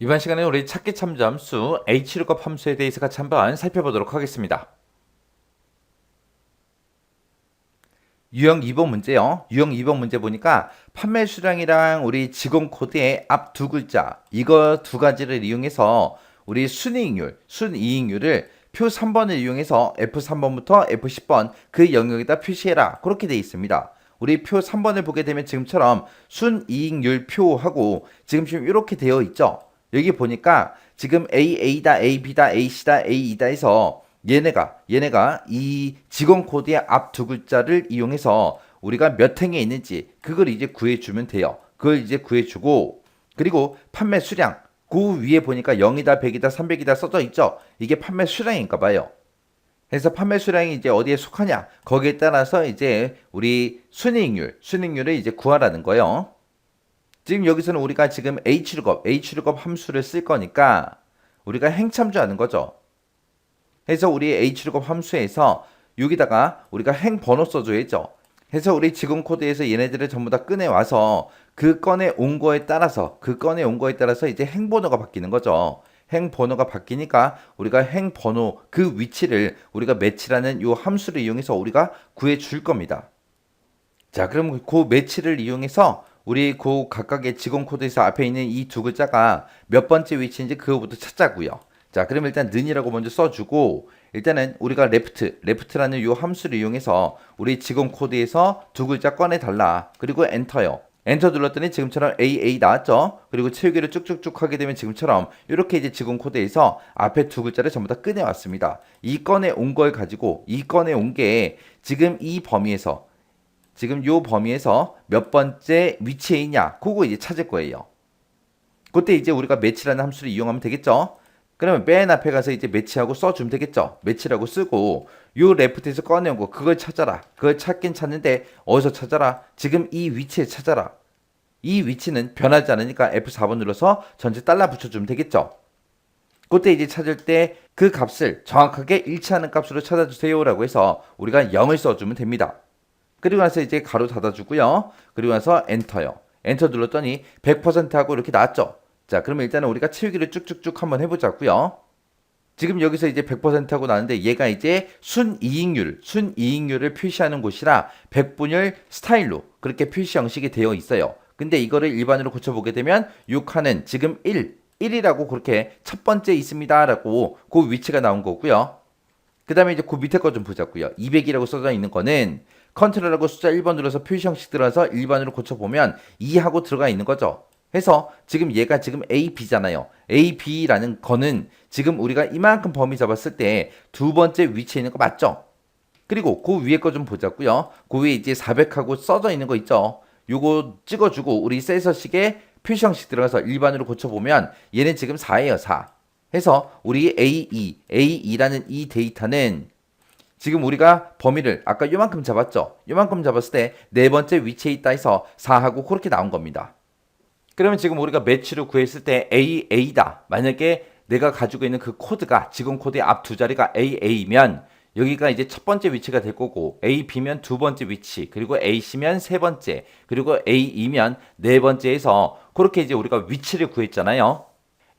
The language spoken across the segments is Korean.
이번 시간에 우리 찾기 참잠수 Hlookup 함수에 대해서 같이 한번 살펴보도록 하겠습니다. 유형 2번 문제요. 유형 2번 문제 보니까 판매 수량이랑 우리 직원 코드의 앞 두 글자 이거 두 가지를 이용해서 우리 순이익률을 표 3번을 이용해서 F3번부터 F10번 그 영역에다 표시해라. 그렇게 되어 있습니다. 우리 표 3번을 보게 되면 지금처럼 순이익률 표하고 지금 이렇게 되어 있죠. 여기 보니까 지금 AA다, AB다, AC다, AE다 해서 얘네가 이 직원 코드의 앞 두 글자를 이용해서 우리가 몇 행에 있는지 그걸 이제 구해주면 돼요. 그걸 이제 구해주고 그리고 판매 수량 그 위에 보니까 0이다, 100이다, 300이다 써져 있죠. 이게 판매 수량인가 봐요. 그래서 판매 수량이 이제 어디에 속하냐 거기에 따라서 이제 우리 순이익률을 이제 구하라는 거예요. 지금 여기서는 우리가 지금 Hlookup 함수를 쓸 거니까 우리가 행참조하는 거죠. 그래서 우리 Hlookup 함수에서 여기다가 우리가 행 번호 써줘야죠. 그래서 우리 직원 코드에서 얘네들을 전부 다 꺼내와서 그 꺼내 온 거에 따라서 이제 행 번호가 바뀌는 거죠. 행 번호가 바뀌니까 우리가 행 번호 그 위치를 우리가 매치라는 이 함수를 이용해서 우리가 구해 줄 겁니다. 자, 그럼 그 매치를 이용해서 우리 그 각각의 직원 코드에서 앞에 있는 이 두 글자가 몇 번째 위치인지 그거부터 찾자고요. 자, 그럼 일단 는이라고 먼저 써주고 일단은 우리가 left라는 이 함수를 이용해서 우리 직원 코드에서 두 글자 꺼내달라. 그리고 엔터요. 엔터 눌렀더니 지금처럼 AA 나왔죠. 그리고 채우기를 쭉쭉쭉 하게 되면 지금처럼 이렇게 이제 직원 코드에서 앞에 두 글자를 전부 다 꺼내왔습니다. 이 꺼내온 걸 가지고 이 꺼내온 게 지금 이 범위에서 지금 요 범위에서 몇 번째 위치에 있냐 그거 이제 찾을 거예요. 그때 이제 우리가 매치라는 함수를 이용하면 되겠죠. 그러면 맨 앞에 가서 이제 매치하고 써주면 되겠죠. 매치라고 쓰고 요 레프트에서 꺼내온 거 그걸 찾아라. 그걸 찾긴 찾는데 어디서 찾아라? 지금 이 위치에 찾아라. 이 위치는 변하지 않으니까 F4번 눌러서 전체 달러 붙여주면 되겠죠. 그때 이제 찾을 때 그 값을 정확하게 일치하는 값으로 찾아주세요 라고 해서 우리가 0을 써주면 됩니다. 그리고 나서 이제 가로 닫아주고요. 그리고 나서 엔터요. 엔터 눌렀더니 100% 하고 이렇게 나왔죠. 자, 그러면 일단은 우리가 채우기를 쭉쭉쭉 한번 해보자고요. 지금 여기서 이제 100% 하고 나는데 얘가 이제 순이익률을 표시하는 곳이라 백분율 스타일로 그렇게 표시 형식이 되어 있어요. 근데 이거를 일반으로 고쳐보게 되면 6하는 지금 1이라고 그렇게 첫 번째 있습니다 라고 그 위치가 나온 거고요. 그 다음에 이제 그 밑에 거 좀 보자고요. 200이라고 써져 있는 거는 컨트롤하고 숫자 1번 눌러서 표시 형식 들어서 일반으로 고쳐보면 2하고 들어가 있는 거죠. 해서 지금 얘가 지금 AB잖아요. AB라는 거는 지금 우리가 이만큼 범위 잡았을 때 두 번째 위치에 있는 거 맞죠? 그리고 그 위에 거 좀 보자고요. 그 위에 이제 400하고 써져 있는 거 있죠? 요거 찍어주고 우리 센서식에 표시 형식 들어가서 일반으로 고쳐보면 얘는 지금 4예요. 4. 해서 우리 AE라는 이 데이터는 지금 우리가 범위를 아까 요만큼 잡았죠? 요만큼 잡았을 때 네 번째 위치에 있다 해서 4하고 그렇게 나온 겁니다. 그러면 지금 우리가 매치로 구했을 때 AA다. 만약에 내가 가지고 있는 그 코드가 직원 코드의 앞 두 자리가 AA면 여기가 이제 첫 번째 위치가 될 거고 AB면 두 번째 위치 그리고 AC면 세 번째 그리고 AE면 네 번째에서 그렇게 이제 우리가 위치를 구했잖아요.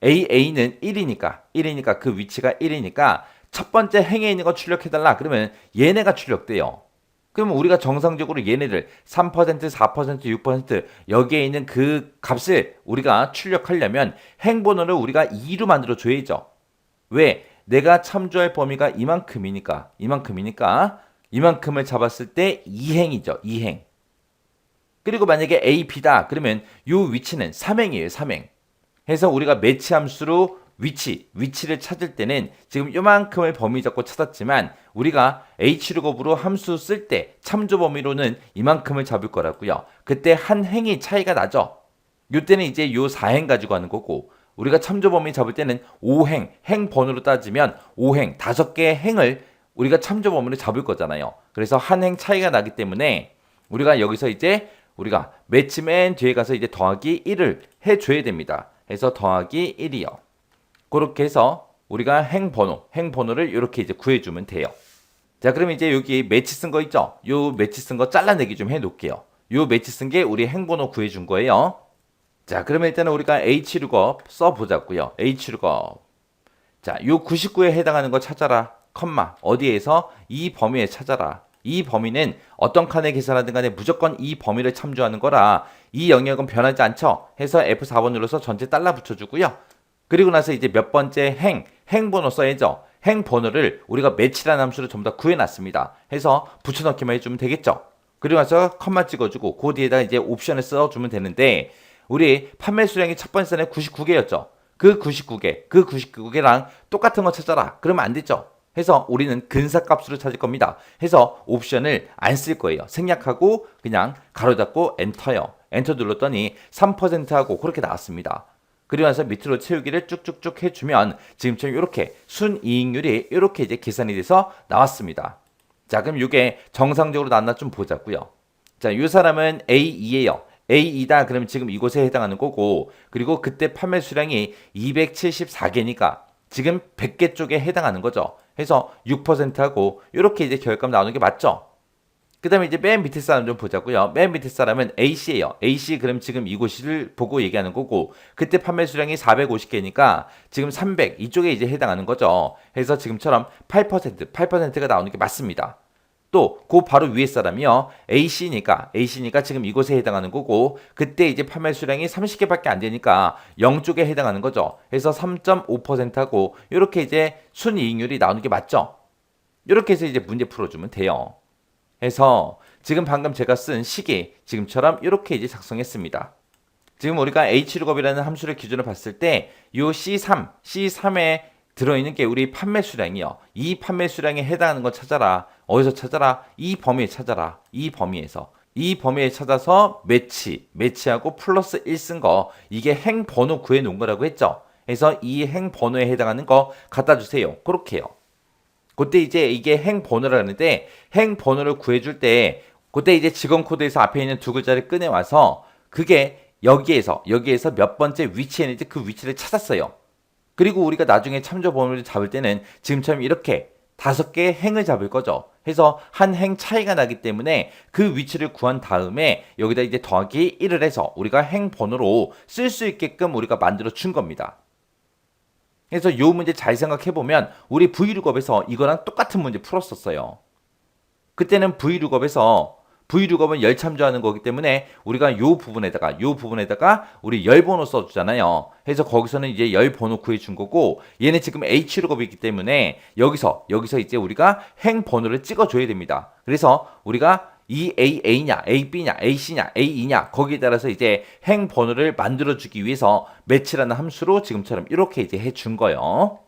AA는 1이니까 그 위치가 1이니까 첫 번째 행에 있는 거 출력해달라. 그러면 얘네가 출력돼요. 그러면 우리가 정상적으로 얘네를 3%, 4%, 6% 여기에 있는 그 값을 우리가 출력하려면 행번호를 우리가 2로 만들어 줘야죠. 왜? 내가 참조할 범위가 이만큼을 잡았을 때 2행이죠. 2행. 그리고 만약에 A, B다. 그러면 이 위치는 3행이에요. 3행. 해서 우리가 매치 함수로 위치를 찾을 때는 지금 요만큼을 범위 잡고 찾았지만 우리가 Hlookup으로 함수 쓸 때 참조 범위로는 이만큼을 잡을 거라고요. 그때 한 행이 차이가 나죠. 요때는 이제 요 4행 가지고 하는 거고 우리가 참조 범위 잡을 때는 5행, 행 번호로 따지면 5행, 5개의 행을 우리가 참조 범위로 잡을 거잖아요. 그래서 한 행 차이가 나기 때문에 우리가 여기서 이제 우리가 매치 맨 뒤에 가서 이제 더하기 1을 해줘야 됩니다. 해서 더하기 1이요. 그렇게 해서 우리가 행번호를 이렇게 이제 구해주면 돼요. 자, 그러면 이제 여기 매치 쓴 거 있죠? 요 매치 쓴 거 잘라내기 좀 해놓을게요. 요 매치 쓴 게 우리 행번호 구해준 거예요. 자, 그러면 일단은 우리가 H룩업 써보자고요. H룩업. 자, 요 99에 해당하는 거 찾아라. 컴마. 어디에서? 이 범위에 찾아라. 이 범위는 어떤 칸에 계산하든 간에 무조건 이 범위를 참조하는 거라 이 영역은 변하지 않죠. 해서 F4번 눌러서 전체 달러 붙여주고요. 그리고 나서 이제 몇 번째 행 번호 써야죠. 행 번호를 우리가 매치라는 함수를 전부 다 구해놨습니다. 해서 붙여넣기만 해주면 되겠죠. 그리고 나서 컴마 찍어주고 그 뒤에다 이제 옵션을 써주면 되는데 우리 판매 수량이 첫 번째 칸에 99개였죠. 그 99개랑 똑같은 거 찾아라. 그러면 안 되죠. 해서 우리는 근사값수를 찾을 겁니다. 해서 옵션을 안 쓸 거예요. 생략하고 그냥 가로 닫고 엔터요. 엔터 눌렀더니 3%하고 그렇게 나왔습니다. 그리고 나서 밑으로 채우기를 쭉쭉쭉 해주면 지금처럼 이렇게 순이익률이 이렇게 이제 계산이 돼서 나왔습니다. 자, 그럼 이게 정상적으로 나왔나 좀 보자고요. 자, 이 사람은 A2예요. A2다 그러면 지금 이곳에 해당하는 거고 그리고 그때 판매 수량이 274개니까 지금 100개 쪽에 해당하는 거죠. 해서 6%하고 이렇게 이제 결과가 나오는 게 맞죠. 그 다음에 이제 맨 밑에 사람 좀 보자고요. 맨 밑에 사람은 A씨예요. A씨 그럼 지금 이곳을 보고 얘기하는 거고 그때 판매 수량이 450개니까 지금 300 이쪽에 이제 해당하는 거죠. 해서 지금처럼 8%가 나오는 게 맞습니다. 또 그 바로 위에 사람이요. A씨니까 지금 이곳에 해당하는 거고 그때 이제 판매 수량이 30개밖에 안 되니까 0쪽에 해당하는 거죠. 해서 3.5%하고 이렇게 이제 순이익률이 나오는 게 맞죠. 이렇게 해서 이제 문제 풀어주면 돼요. 해서 지금 방금 제가 쓴 식이 지금처럼 이렇게 이제 작성했습니다. 지금 우리가 H룩업이라는 함수를 기준으로 봤을 때 이 C3에 들어있는 게 우리 판매 수량이요. 이 판매 수량에 해당하는 거 찾아라. 어디서 찾아라? 이 범위에 찾아라. 이 범위에서. 이 범위에 찾아서 매치하고 플러스 1 쓴 거 이게 행 번호 구해 놓은 거라고 했죠. 그래서 이 행 번호에 해당하는 거 갖다 주세요. 그렇게요. 그때 이제 이게 행 번호를 하는데 행 번호를 구해줄 때 그때 이제 직원 코드에서 앞에 있는 두 글자를 꺼내와서 그게 여기에서 몇 번째 위치에 있는지 그 위치를 찾았어요. 그리고 우리가 나중에 참조 범위를 잡을 때는 지금처럼 이렇게 5개의 행을 잡을 거죠. 해서 한 행 차이가 나기 때문에 그 위치를 구한 다음에 여기다 이제 더하기 1을 해서 우리가 행 번호로 쓸 수 있게끔 우리가 만들어 준 겁니다. 그래서 이 문제 잘 생각해보면 우리 V룩업에서 이거랑 똑같은 문제 풀었었어요. 그때는 V룩업은 열 참조하는 거기 때문에 우리가 요 부분에다가 우리 열 번호 써주잖아요. 해서 거기서는 이제 열 번호 구해준 거고 얘는 지금 H룩업이기 때문에 여기서 이제 우리가 행 번호를 찍어줘야 됩니다. 그래서 우리가 이 A냐, AB냐, AC냐, AE냐 거기에 따라서 이제 행 번호를 만들어주기 위해서 매치라는 함수로 지금처럼 이렇게 이제 해준 거예요.